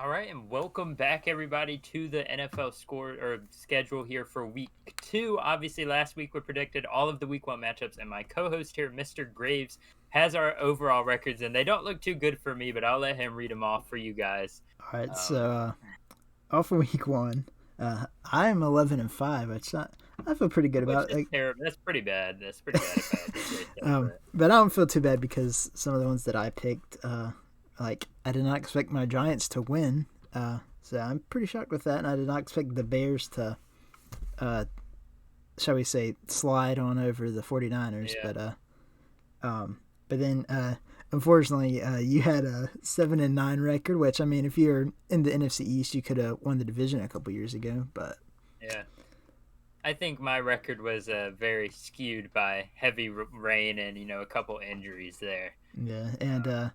All right, and welcome back, everybody, to the NFL score or schedule here for week two. Obviously, last week we predicted all of the week one matchups, and my co host here, Mr. Graves, has our overall records, and they don't look too good for me, but I'll let him read them off for you guys. All right, Um, off of week one, I'm 11-5. I feel pretty good which about is it. terrible. That's pretty bad. That's pretty bad if I had to say so. But I don't feel too bad because some of the ones that I picked, like I did not expect my Giants to win. So I'm pretty shocked with that, and I did not expect the Bears to, uh, shall we say, slide on over the 49ers. Yeah. But then unfortunately, you had a 7-9 record, which I mean, if you're in the NFC East, you could have won the division a couple years ago. But Yeah. I think my record was very skewed by heavy rain and, a couple injuries there. yeah, and a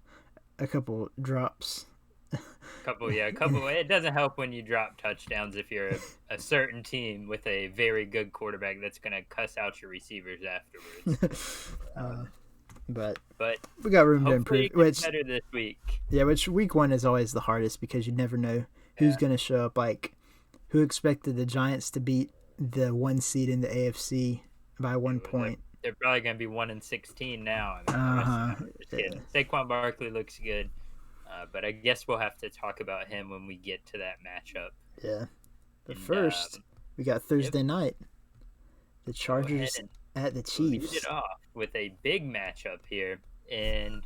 couple drops. A couple. It doesn't help when you drop touchdowns if you're a certain team with a very good quarterback that's going to cuss out your receivers afterwards. uh, but But we got room to hopefully improve. it gets Which better this week. yeah, which week one is always the hardest because you never know who's Yeah, going to show up. Like who expected the Giants to beat the one seed in the AFC by one they're, point? they're probably going to be 1-16 now. I mean, the Uh rest of huh. them are just Yeah. kidding. Saquon Barkley looks good, but I guess we'll have to talk about him when we get to that matchup. Yeah. But And first, we got yep, Thursday night. The go ahead Chargers and at the lead it Chiefs. off with a big matchup here, and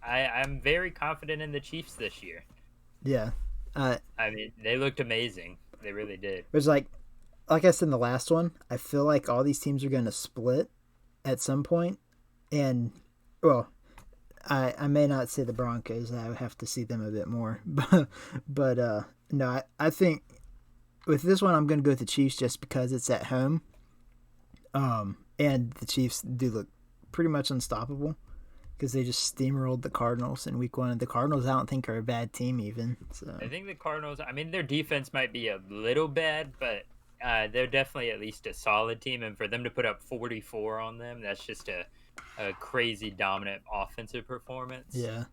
I'm very confident in the Chiefs this year. Yeah. Uh, I mean, they looked amazing. They really did. There's like I said in the last one, I feel like all these teams are going to split at some point, and well, I may not say the Broncos. I would have to see them a bit more, but no, I think with this one I'm going to go with the Chiefs just because it's at home, and the Chiefs do look pretty much unstoppable because they just steamrolled the Cardinals in Week 1, and the Cardinals I don't think are a bad team even. So I think the Cardinals, I mean, their defense might be a little bad, but they're definitely at least a solid team. And for them to put up 44 on them, that's just a crazy dominant offensive performance. yeah,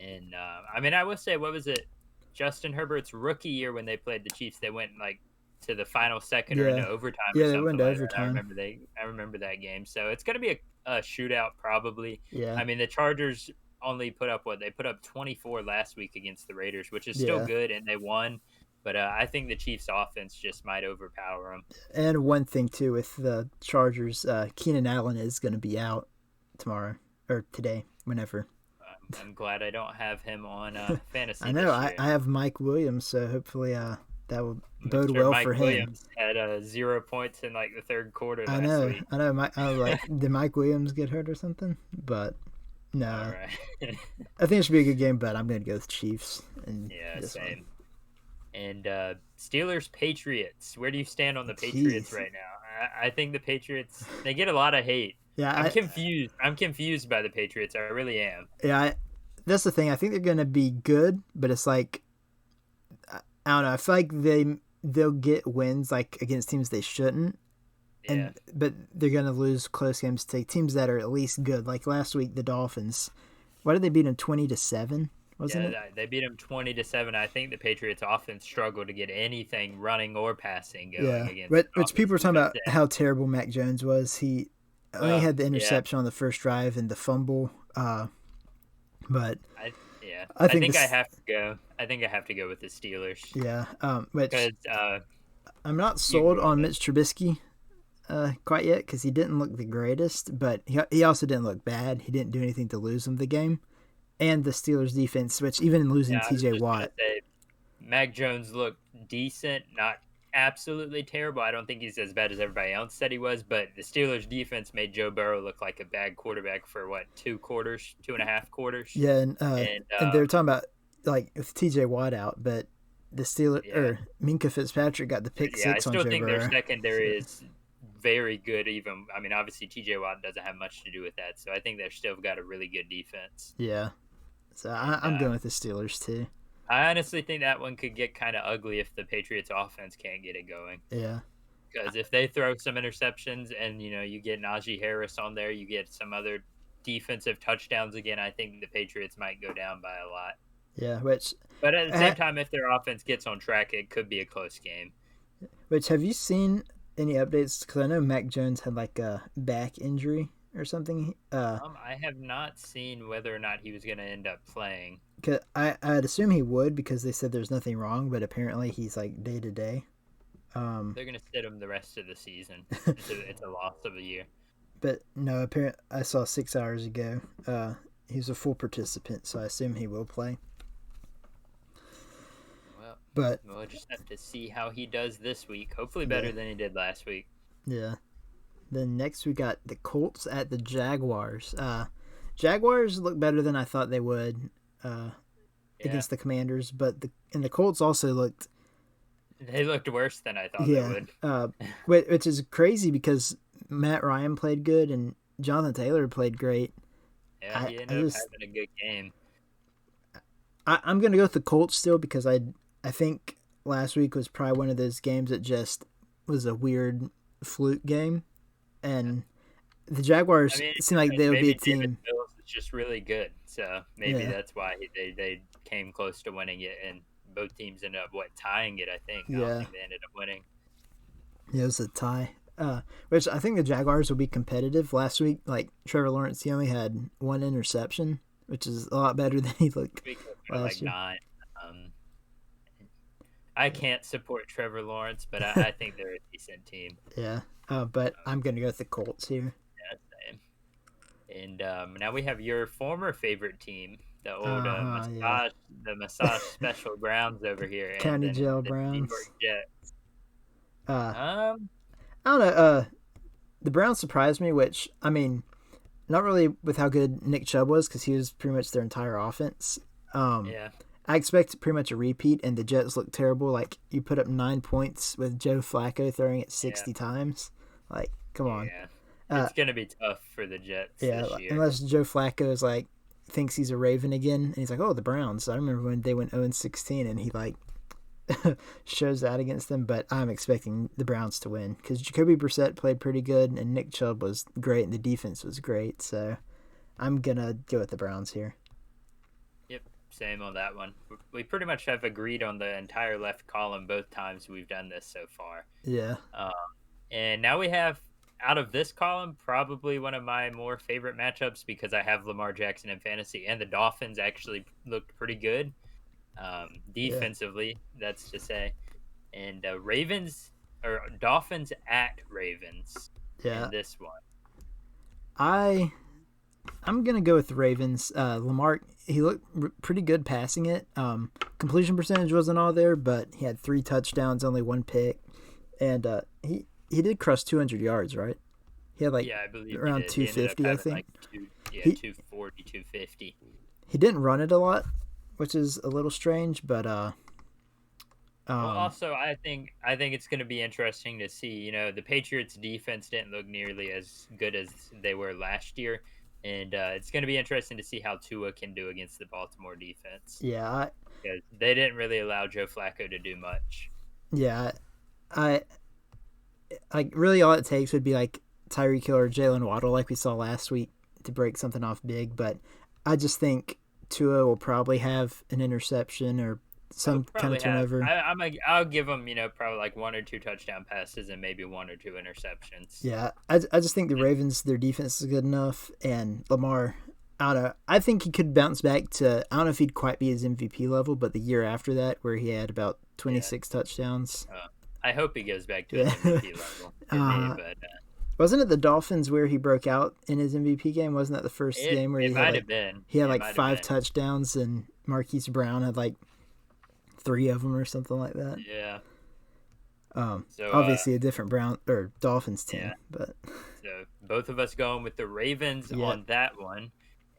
And I mean, I will say, what was it? Justin Herbert's rookie year when they played the Chiefs, they went like to the final second or into yeah, overtime or yeah, they went something to like that. I overtime. remember I remember that game. So it's going to be a shootout probably. Yeah, I mean, the Chargers only put up what they put up 24 last week against the Raiders, which is still yeah. good, and they won. But I think the Chiefs' offense just might overpower them. And one thing too with the Chargers, Keenan Allen is going to be out tomorrow or today, whenever. I'm glad I don't have him on I fantasy know. this I, year. I have Mike Williams, so hopefully that will bode Mr. well Mike for him. Williams had 0 points in like the third quarter I last know. week. I know. I was like, did Mike Williams get hurt or something? But All no, right. I think it should be a good game. But I'm going to go with Chiefs in Yeah, this one. same. And Steelers Patriots. Where do you stand on the Patriots Jeez. right now? I think the Patriots they get a lot of hate. Yeah. I'm confused. I'm confused by the Patriots. I really am. Yeah. That's the thing. I think they're going to be good, but it's like I don't know. I feel like they'll get wins like against teams they shouldn't, Yeah. and but they're gonna lose close games to teams that are at least good. Like last week, the Dolphins. Why did they beat them 20-7? Wasn't Yeah, it? they beat them 20-7. I think the Patriots offense struggled to get anything running or passing going Yeah. against But the which Dolphins people were talking defense. about how terrible Mac Jones was. He only Well, had the yeah, interception on the first drive and the fumble. But I yeah, I I think think I this. have to go. I think I have to go with the Steelers Yeah. Which because I'm not you can sold go on with it. Mitch Trubisky quite yet because he didn't look the greatest, but he also didn't look bad. He didn't do anything to lose him the game. And the Steelers defense, which even in Yeah, losing I was TJ just gonna Watt, say Mac Jones looked decent, not absolutely terrible. I don't think he's as bad as everybody else said he was, but the Steelers defense made Joe Burrow look like a bad quarterback for what, 2 quarters, 2.5 quarters, yeah, and and they were talking about like with TJ Watt out, but the Steelers yeah, or Minka Fitzpatrick got the pick yeah, I six on still Joe think their Burrow. secondary So is very good. Even I mean, obviously TJ Watt doesn't have much to do with that, so I think they've still got a really good defense. yeah, so And I'm going with the Steelers too. I honestly think that one could get kind of ugly if the Patriots offense can't get it going. Yeah, Because if they throw some interceptions and you get Najee Harris on there, you get some other defensive touchdowns again. I think the Patriots might go down by a lot. Yeah, which But at the ha- same time, if their offense gets on track, it could be a close game. which have you seen any updates? Because I know Mac Jones had like a back injury or something. I have not seen whether or not he was going to end up playing. 'Cause I'd assume he would because they said there's nothing wrong, but apparently he's like day to day. They're going to sit him the rest of the season. It's a loss of a year. But no, apparently I saw 6 hours ago. He's a full participant, so I assume he will play. Well, But we'll just have to see how he does this week. Hopefully, yeah, better than he did last week. yeah. Then next we got the Colts at the Jaguars. Jaguars look better than I thought they would Yeah, against the Commanders, but the Colts also looked they looked worse than I thought they yeah, would. which is crazy because Matt Ryan played good and Jonathan Taylor played great. Yeah, he I ended up just having a good game. I'm gonna go with the Colts still because I think last week was probably one of those games that just was a weird fluke game, and the I Jaguars mean, seem like they would be a maybe David team. Mills is just really good, so maybe Yeah, that's why they came close to winning it, and both teams ended up tying it. I think. I don't yeah, think they ended up winning. yeah. It was a tie. Which I think the Jaguars will be competitive. Last week, like Trevor Lawrence, he only had one interception, which is a lot better than he looked We could go last like year. 9. Um, I can't support Trevor Lawrence, but I think they're a decent team. Yeah, but I'm gonna go with the Colts here. Yeah, same. And now we have your former favorite team, the old Yeah. massage special Browns over here, and County then Jail the New York Browns. Jets. Uh, Um, I don't know. The Browns surprised me, which I mean, not really with how good Nick Chubb was because he was pretty much their entire offense. yeah, I expect pretty much a repeat, and the Jets look terrible. Like you put up 9 points with Joe Flacco throwing it yeah, 60 times. Like, come on. yeah. Uh, It's gonna be tough for the Jets yeah, this year. unless Joe Flacco is like thinks he's a Raven again, and he's like, oh, the Browns. I remember when they went 0-16, and he like shows that against them. But I'm expecting the Browns to win because Jacoby Brissett played pretty good, and Nick Chubb was great, and the defense was great. So I'm gonna go with the Browns here. Yep, same on that one. We pretty much have agreed on the entire left column both times we've done this so far. Yeah, Um, and now we have out of this column probably one of my more favorite matchups because I have Lamar Jackson in fantasy, and the Dolphins actually looked pretty good yeah, defensively. That's to say, and Ravens or Dolphins at Ravens yeah. in this one. I I'm gonna go with the Ravens. Lamar, he looked pretty good passing it. Completion percentage wasn't all there, but he had 3 touchdowns, only one pick, and he did cross 200 yards, right? He had like Yeah, I believe he around did. He ended up 250, I having think. like He 240, 250. he didn't run it a lot, which is a little strange, but Well, um, also, I think it's going to be interesting to see. The Patriots' defense didn't look nearly as good as they were last year, and it's going to be interesting to see how Tua can do against the Baltimore defense yeah, because they didn't really allow Joe Flacco to do much. yeah, I like really all it takes would be like Tyreek Hill or Jalen Waddle, like we saw last week, to break something off big. But I just think Tua will probably have an interception or He'll some kind of probably have. turnover. I'll give him probably like 1 or 2 touchdown passes and maybe 1 or 2 interceptions. Yeah, I just think the Ravens, their defense is good enough, and Lamar, I don't know. I think he could bounce back to, I don't know if he'd quite be his MVP level, but the year after that, where he had about Yeah. 26 touchdowns. I hope he goes back to his Yeah. MVP level for me, but Wasn't it the Dolphins where he broke out in his MVP game? Wasn't that the first it game where it might have been. he had It like might have 5 touchdowns and Marquise Brown had like 3 of them or something like that? been. Yeah. So Obviously a different Brown or Dolphins yeah. team, but So both of us going with the Ravens yeah. on that one.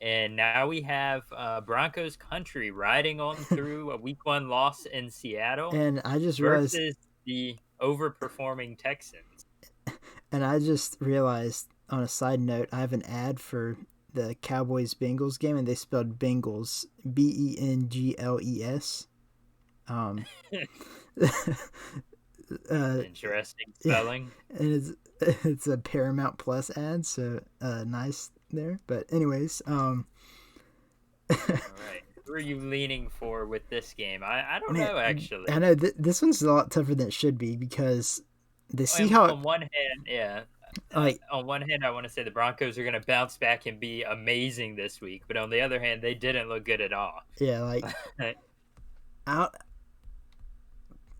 And now we have Broncos country riding on through a week 1 loss in Seattle And I just realized versus the overperforming Texans. On a side note, I have an ad for the Cowboys Bengals game, and they spelled Bengals Bengles. Um, Interesting yeah, spelling. and it's a Paramount Plus ad, so nice there. But anyways, All right. who are you leaning for with this game? I don't Man, know actually. I know this one's a lot tougher than it should be because the Seahawks, On one hand, yeah. like, On one hand, I want to say the Broncos are going to bounce back and be amazing this week, but on the other hand, they didn't look good at all. yeah, like, out.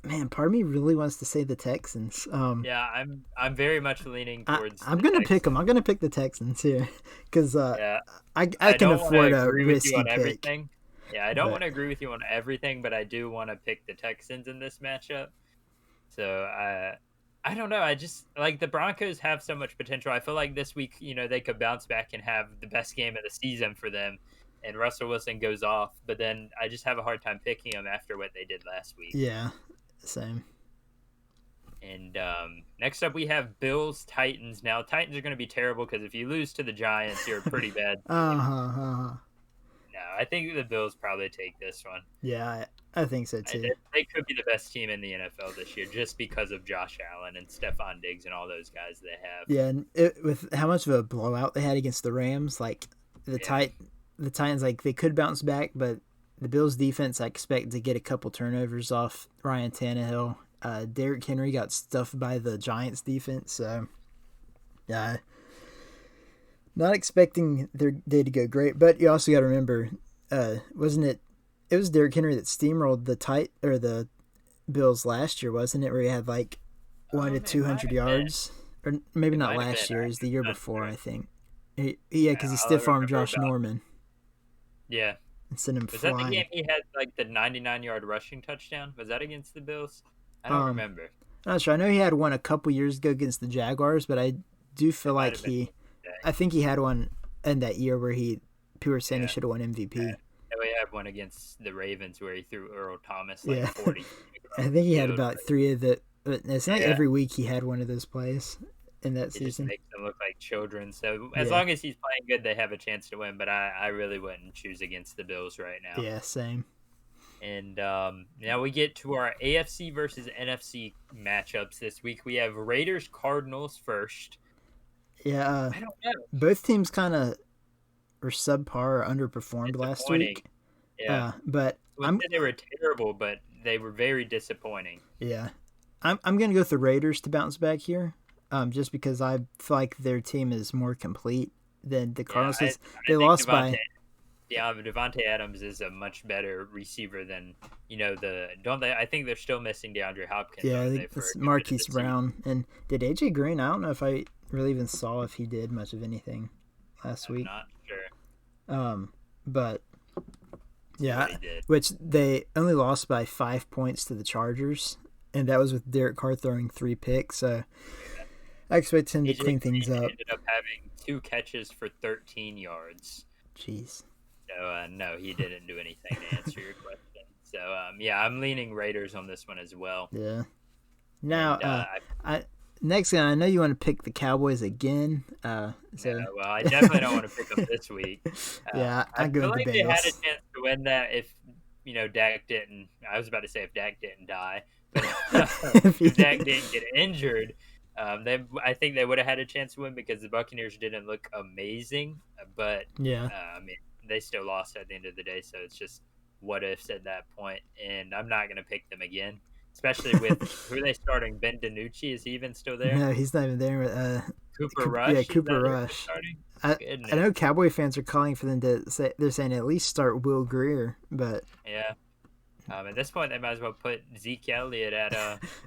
Man, part of me really wants to say the Texans. Yeah, I'm very much leaning towards I'm the gonna pick them. Texans. I'm gonna pick the Texans here because Yeah, I I can don't want to afford a agree with you risky on pick. everything. Yeah, I don't But want to agree with you on everything, but I do want to pick the Texans in this matchup. So I don't know. I just like the Broncos have so much potential. I feel like this week, they could bounce back and have the best game of the season for them, and Russell Wilson goes off. But then I just have a hard time picking them after what they did last week. yeah, same. And next up, we have Bills Titans. Now, Titans are going to be terrible because if you lose to the Giants, you're a pretty bad team. No, I think the Bills probably take this one. Yeah, I think so too. They could be the best team in the NFL this year just because of Josh Allen and Stephon Diggs and all those guys they have. Yeah, and with how much of a blowout they had against the Rams, like the Titans, like they could bounce back, but the Bills defense, I expect to get a couple turnovers off Ryan Tannehill. Derrick Henry got stuffed by the Giants defense, so yeah, not expecting their day to go great. But you also got to remember, wasn't it? It was Derrick Henry that steamrolled the Bills last year, wasn't it? Where he had like 200 yards, or maybe not last year. It was the year before, I think. Yeah, because he stiff armed Josh Norman. Yeah, and sent him was flying. that the game he had like the 99-yard rushing touchdown? Was that against the Bills? I don't remember. I'm not sure. I know he had one a couple years ago against the Jaguars, but I do feel like I think he had one in that year where people were saying he should have won MVP. Yeah. We had one against the Ravens where he threw Earl Thomas 40. I think he had about 3 of the. But it's not every week he had one of those plays in that season. Just makes them look like children. So as long as he's playing good, they have a chance to win. But I really wouldn't choose against the Bills right now. Yeah, same. And now we get to our AFC versus NFC matchups this week. We have Raiders Cardinals first. Yeah, I don't know. Both teams kind of were subpar or underperformed last week. Yeah, but they were terrible, but they were very disappointing. Yeah, I'm gonna go with the Raiders to bounce back here, just because I feel like their team is more complete than the Cardinals. They lost by. Yeah, Devontae Adams is a much better receiver than I think they're still missing DeAndre Hopkins. Yeah, I think it's Marquise Brown. And did AJ Green? I don't know if I really even saw if he did much of anything last week. I'm not sure. But yeah, which they only lost by 5 points to the Chargers, and that was with Derek Carr throwing 3 picks. So I expect him to clean things up. Ended up having 2 catches for 13 yards. Jeez. So, no, he didn't do anything to answer your question. So, I'm leaning Raiders on this one as well. Yeah. Now, next one, I know you want to pick the Cowboys again. Well, I definitely don't want to pick them this week. I feel like they had a chance to win that if, Dak didn't. I was about to say if Dak didn't die, but if Dak didn't get injured. I think they would have had a chance to win because the Buccaneers didn't look amazing, but they still lost at the end of the day. So it's just what ifs at that point, and I'm not going to pick them again, especially with who are they starting? Ben DiNucci, is he even still there? No, he's not even there. Cooper Rush. Yeah, Cooper Rush. I know Cowboy fans are calling for them to say they're saying at least start Will Grier, but yeah. At this point, they might as well put Zeke Elliott at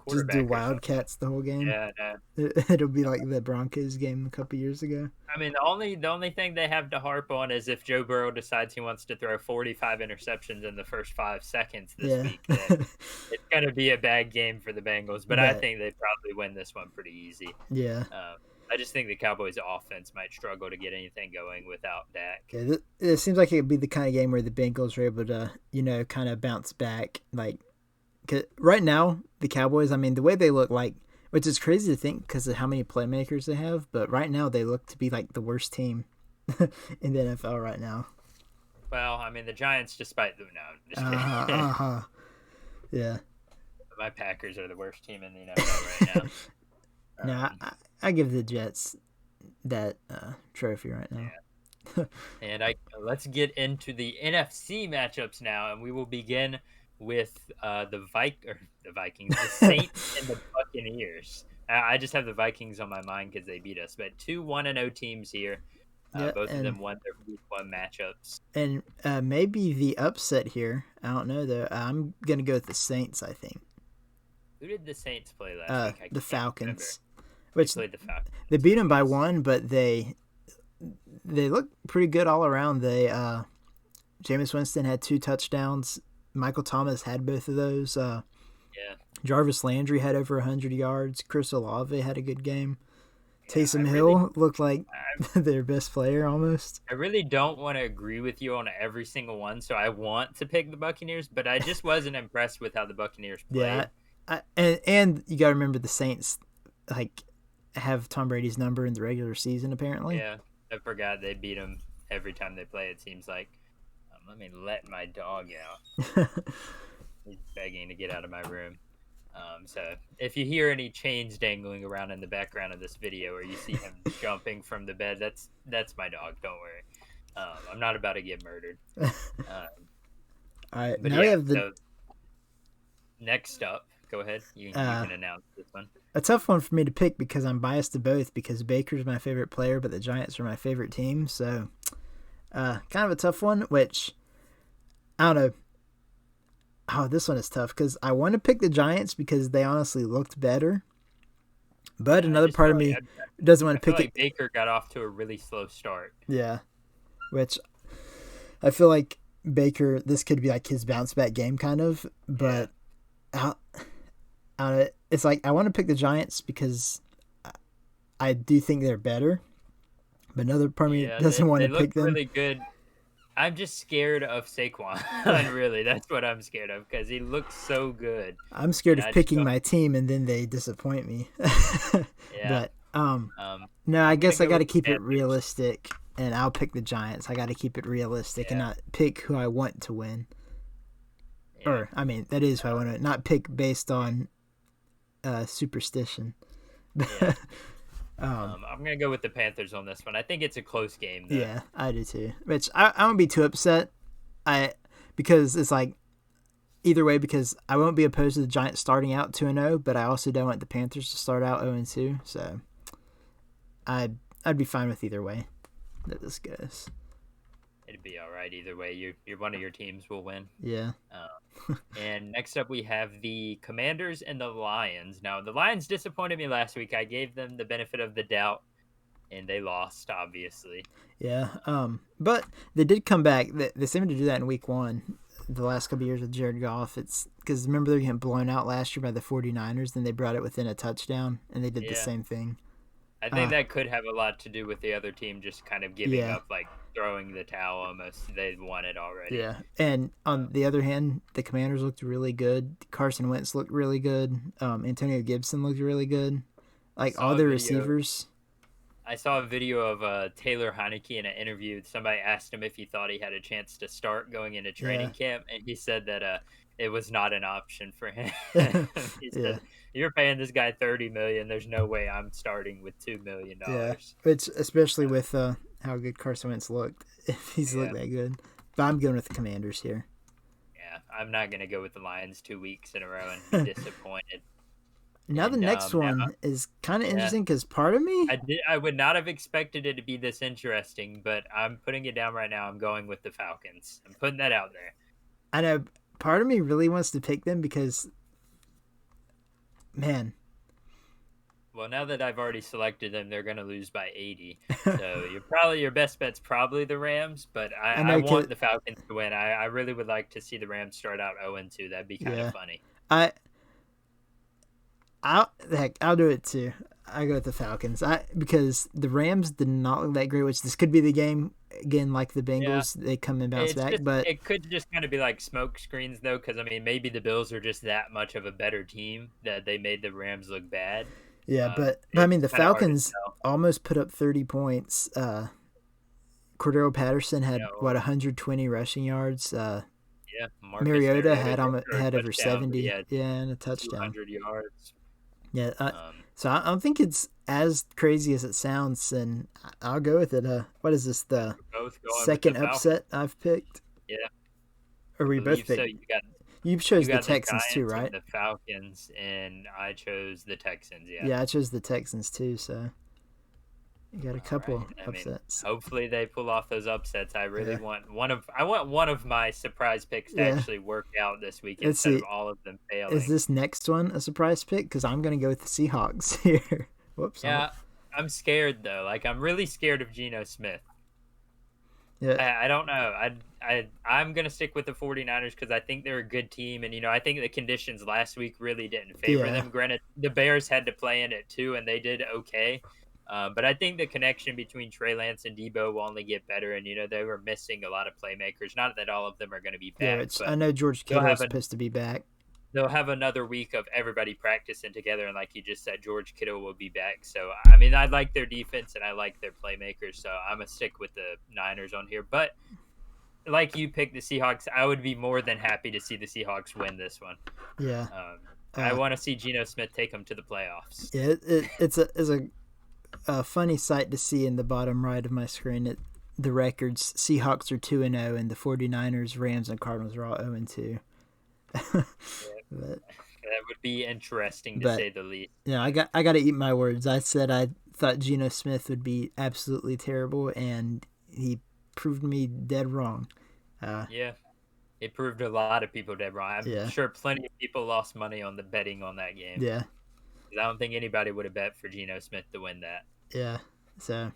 quarterback. Just do Wildcats the whole game. Yeah, it'll be like the Broncos game a couple years ago. I mean, the only thing they have to harp on is if Joe Burrow decides he wants to throw 45 interceptions in the first 5 seconds this week, then it's going to be a bad game for the Bengals. But I think they probably win this one pretty easy. Yeah. I just think the Cowboys' offense might struggle to get anything going without Dak. Okay, it seems like it would be the kind of game where the Bengals are able to, kind of bounce back. Like, 'cause right now, the Cowboys, I mean, the way they look like, which is crazy to think because of how many playmakers they have, but right now they look to be like the worst team in the NFL right now. Well, I mean, the Giants, despite them now. Just kidding. Yeah. My Packers are the worst team in the NFL right now. No, I give the Jets that trophy right now. And let's get into the NFC matchups now, and we will begin with the Vikings, the Saints and the Buccaneers. I just have the Vikings on my mind because they beat us, but two 1-0 teams here. Yeah, Both of them won their week 1 matchups. and maybe the upset here. I don't know though. I'm gonna go with the Saints. I think. Who did the Saints play last week? I The can't remember. Falcons, They which played the Falcons. they beat them by one, but they look pretty good all around. Jameis Winston had 2 touchdowns. Michael Thomas had both of those. Yeah. Jarvis Landry had over 100 yards. Chris Olave had a good game. Taysom I Hill looked like their best player almost. I really don't want to agree with you on every single one, so I want to pick the Buccaneers, but I just wasn't impressed with how the Buccaneers played. Yeah, and you got to remember the Saints have Tom Brady's number in the regular season apparently. Yeah, I forgot they beat him every time they play. It seems like. Let me let my dog out. He's begging to get out of my room. So if you hear any chains dangling around in the background of this video, or you see him jumping from the bed, that's my dog. Don't worry. I'm not about to get murdered. All right, but now we have the next up. Go ahead. You can announce this one. A tough one for me to pick because I'm biased to both. Because Baker's my favorite player, but the Giants are my favorite team. So, kind of a tough one. Which I don't know. Oh, this one is tough because I want to pick the Giants because they honestly looked better. But another part of me doesn't want to pick it. Baker got off to a really slow start. Yeah, which I feel like Baker, this could be like his bounce back game kind of. But it's like I want to pick the Giants because I do think they're better. But another part of me doesn't want to pick them. Really good. I'm just scared of Saquon. Really, that's what I'm scared of because he looks so good. I'm scared of picking my team and then they disappoint me. Yeah. But no, I guess I got to keep it realistic, and I'll pick the Giants. I got to keep it realistic and not pick who I want to win. Yeah. Or I mean, that is who I want to not pick based on superstition. Yeah. I'm gonna go with the Panthers on this one. I think it's a close game, though. Yeah, I do too. Which I won't be too upset. Because it's like either way, because I won't be opposed to the Giants starting out 2-0, but I also don't want the Panthers to start out 0-2. So I'd be fine with either way that this goes. It'd be all right either way. You're one of your teams will win. Yeah. And next up we have the Commanders and the Lions. Now the Lions disappointed me last week. I gave them the benefit of the doubt, and they lost, obviously. Yeah. But they did come back. They seemed to do that in week 1. The last couple of years with Jared Goff. It's because remember they were getting blown out last year by the 49ers. Then they brought it within a touchdown, and they did the same thing. I think that could have a lot to do with the other team just kind of giving up, like throwing the towel almost. They won it already. Yeah, and on the other hand, the Commanders looked really good. Carson Wentz looked really good. Antonio Gibson looked really good. Like all the receivers. I saw a video of Taylor Heineke in an interview. Somebody asked him if he thought he had a chance to start going into training camp, and he said that it was not an option for him. He said, "You're paying this guy $30 million. There's no way I'm starting with $2 million." Yeah, it's especially with how good Carson Wentz looked. If he's looked that good, but I'm going with the Commanders here. Yeah, I'm not going to go with the Lions 2 weeks in a row and be disappointed. Now the next one is kind of interesting because part of me... I would not have expected it to be this interesting, but I'm putting it down right now. I'm going with the Falcons. I'm putting that out there. I know part of me really wants to pick them because, man... Well, now that I've already selected them, they're going to lose by 80. So your best bet's probably the Rams, but I want the Falcons to win. I really would like to see the Rams start out 0-2. That'd be kind of funny. I'll do it too. I go with the Falcons. Because the Rams did not look that great, which this could be the game again, like the Bengals. They come and bounce back, but it could just kind of be like smoke screens, though. Because I mean, maybe the Bills are just that much of a better team that they made the Rams look bad. Yeah, but I mean, the Falcons almost put up 30 points. Cordero Patterson had 120 rushing yards. Marcus Mariota had over 70. And a touchdown. 200 yards. Yeah. Um, So I don't think it's as crazy as it sounds, and I'll go with it. What is this? The we're both going with the second Falcons. upset I've picked, Yeah, or I we both believe so. picked. You got You you chose the got the Texans too, Giants and right? the Falcons, and I chose the Texans. Yeah. Yeah, I chose the Texans too. So you got a All couple right. I mean, upsets. hopefully they pull off those upsets. I really Yeah. want one of my surprise picks to Yeah. actually work out this week Let's instead of see. all of them Is failing. this next one a surprise pick? Because I'm gonna go with the Seahawks here. Whoops. Yeah, I'm scared though. Like I'm really scared of Geno Smith. Yeah. I don't know. I'm gonna stick with the 49ers because I think they're a good team, and I think the conditions last week really didn't favor Yeah. them. Granted, the Bears had to play in it too, and they did okay. But I think the connection between Trey Lance and Debo will only get better, and they were missing a lot of playmakers. Not that all of them are going to be Yeah. back, I but know George they'll Kittle is have a supposed to be back. they'll have another week of everybody practicing together, and like you just said, George Kittle will be back. So I mean, I like their defense and I like their playmakers, so I'm gonna stick with the Niners on here. But like you picked the Seahawks, I would be more than happy to see the Seahawks win this one. Yeah. I want to see Geno Smith take them to the playoffs. Yeah. It's a funny sight to see in the bottom right of my screen. The records: Seahawks are 2-0, and the 49ers, Rams, and Cardinals are all 0-2. But That would be interesting to say the least. Yeah, I got to eat my words. I said I thought Geno Smith would be absolutely terrible, and he proved me dead wrong. Yeah, it proved a lot of people dead wrong. I'm sure plenty of people lost money on the betting on that game. Yeah, I don't think anybody would have bet for Geno Smith to win that. Yeah, so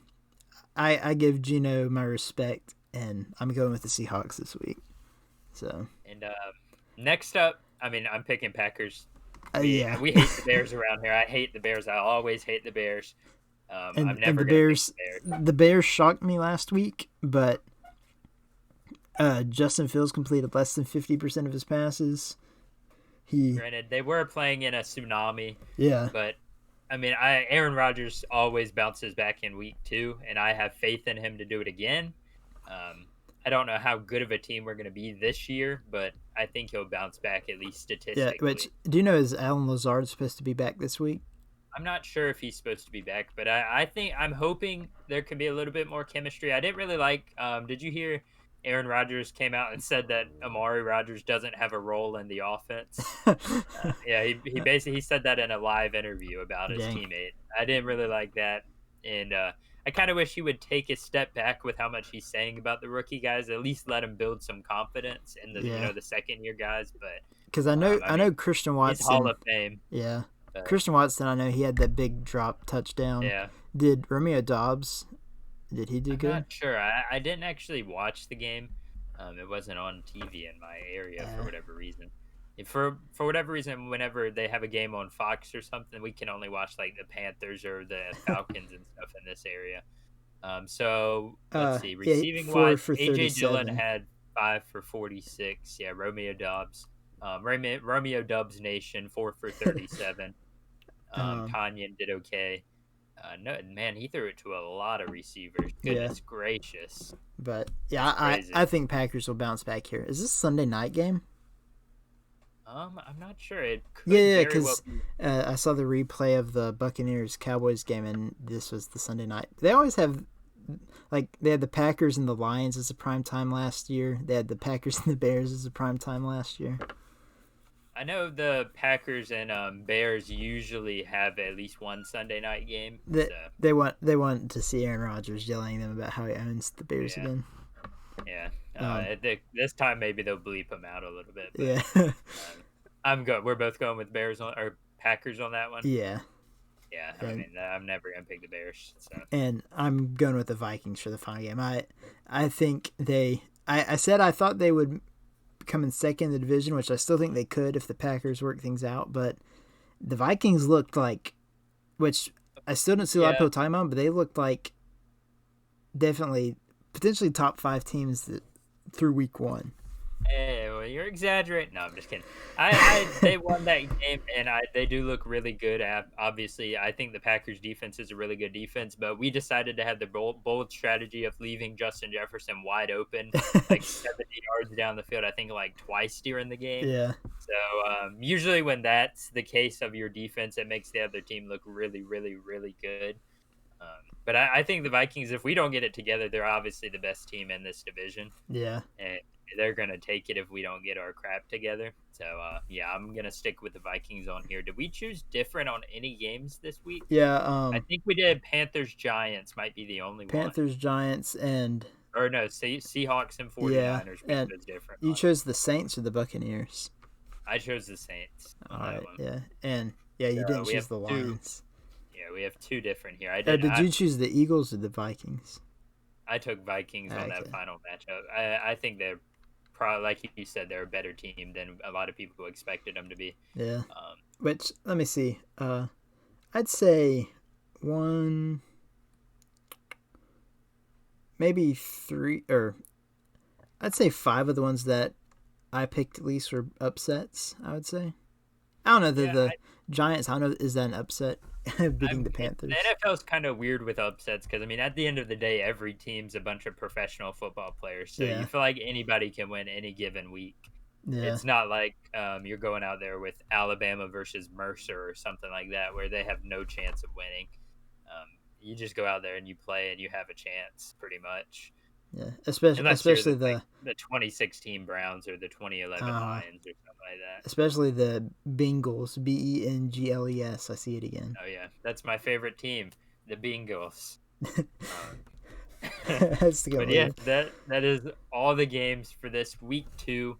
I give Geno my respect, and I'm going with the Seahawks this week. So and next up, I mean, I'm picking Packers. We hate the Bears around here. I hate the Bears. I always hate the Bears. I'm never going to pick the Bears. The Bears shocked me last week, but Justin Fields completed less than 50% of his passes. Granted, they were playing in a tsunami. Yeah. But, I mean, Aaron Rodgers always bounces back in week 2, and I have faith in him to do it again. I don't know how good of a team we're going to be this year, but I think he'll bounce back at least statistically. Yeah, which, do you know, is Alan Lazard supposed to be back this week? I'm not sure if he's supposed to be back, but I'm hoping there can be a little bit more chemistry. I didn't really like, did you hear Aaron Rodgers came out and said that Amari Rodgers doesn't have a role in the offense? Yeah, he basically said that in a live interview about his teammate. I didn't really like that, and I kind of wish he would take a step back with how much he's saying about the rookie guys. At least let him build some confidence in the the second year guys. But because I know Christian Watson, he's Hall of Fame. Yeah, Christian Watson. I know he had that big drop touchdown. Yeah. Did Romeo Dobbs? Did he do good? I'm not sure. I didn't actually watch the game. It wasn't on TV in my area for whatever reason. For whatever reason, whenever they have a game on Fox or something, we can only watch like the Panthers or the Falcons and stuff in this area. So let's see. Receiving wise, AJ Dillon had 5 for 46. Yeah, Romeo Dobbs, Romeo Dubs Nation 4 for 37. Tanyan did okay. No, man, he threw it to a lot of receivers. Goodness gracious. But yeah, I think Packers will bounce back here. Is this a Sunday night game? I'm not sure. It could because I saw the replay of the Buccaneers Cowboys game, and this was the Sunday night. They always have, like, they had the Packers and the Lions as a prime time last year. They had the Packers and the Bears as a prime time last year. I know the Packers and Bears usually have at least one Sunday night game. They want to see Aaron Rodgers yelling at them about how he owns the Bears again. Yeah. This time maybe they'll bleep him out a little bit. But, yeah. I'm good. We're both going with Bears or Packers on that one. Yeah. Yeah. I mean, I'm never gonna pick the Bears. So. And I'm going with the Vikings for the final game. I think I said I thought they would come in second in the division, which I still think they could if the Packers work things out. But the Vikings looked like, which I still don't see a lot of people talking about, but they looked like definitely potentially top 5 teams through week 1. Well, you're exaggerating. No, I'm just kidding. They won that game, and they do look really good. Obviously, I think the Packers defense is a really good defense, but we decided to have the bold strategy of leaving Justin Jefferson wide open, like 70 yards down the field. I think like twice during the game. Yeah. So usually when that's the case of your defense, it makes the other team look really, really, really good. But I think the Vikings, if we don't get it together, they're obviously the best team in this division, Yeah. and they're gonna take it if we don't get our crap together. So yeah, I'm gonna stick with the Vikings on here. Did we choose different on any games this week? Yeah. I think we did. Panthers Giants might be the only one. Panthers, Giants, and Or no, Seahawks and yeah, 49ers we and chose different you on. chose the Saints or the Buccaneers. I chose the Saints All on that right. one. Yeah, and yeah, you didn't We choose have the Lions. Yeah, we have two different here. Did you choose the Eagles or the Vikings? I took Vikings on that final matchup. I think they're probably, like you said, they're a better team than a lot of people expected them to be. Yeah. Which, let me see. I'd say maybe three, or I'd say five of the ones that I picked at least were upsets, I would say. I don't know, the Giants, I don't know, is that an upset? Beating the Panthers. The NFL's kind of weird with upsets because, I mean, at the end of the day, every team's a bunch of professional football players. So you feel like anybody can win any given week. Yeah. It's not like you're going out there with Alabama versus Mercer or something like that where they have no chance of winning. You just go out there and you play and you have a chance pretty much. Yeah, especially the 2016 Browns or the 2011 Lions or something like that. Especially the Bengals, Bengles. I see it again. Oh yeah, that's my favorite team, the Bengals. That's the good. But yeah, that is all the games for this week 2.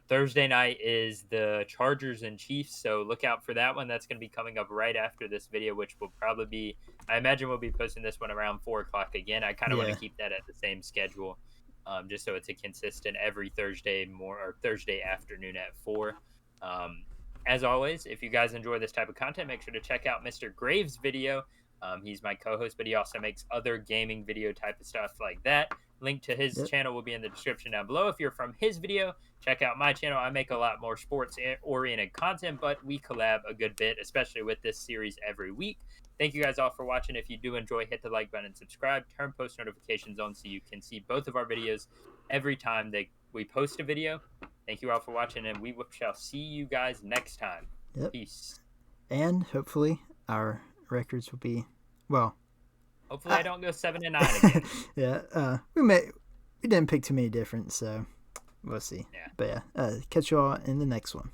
Thursday night is the Chargers and Chiefs, so look out for that one. That's going to be coming up right after this video, which will probably be, I imagine we'll be posting this one around 4 o'clock again. I kind of want to keep that at the same schedule, just so it's a consistent every Thursday Thursday afternoon at 4. As always, if you guys enjoy this type of content, make sure to check out Mr. Graves' video. He's my co-host, but he also makes other gaming video type of stuff like that. Link to his channel will be in the description down below. If you're from his video, check out my channel. I make a lot more sports-oriented content, but we collab a good bit, especially with this series every week. Thank you guys all for watching. If you do enjoy, hit the like button and subscribe. Turn post notifications on so you can see both of our videos every time we post a video. Thank you all for watching, and we shall see you guys next time. Peace. And hopefully our records will be, well... Hopefully I don't go 7-9 again. Yeah, we didn't pick too many different, so we'll see. Yeah. But yeah, catch you all in the next one.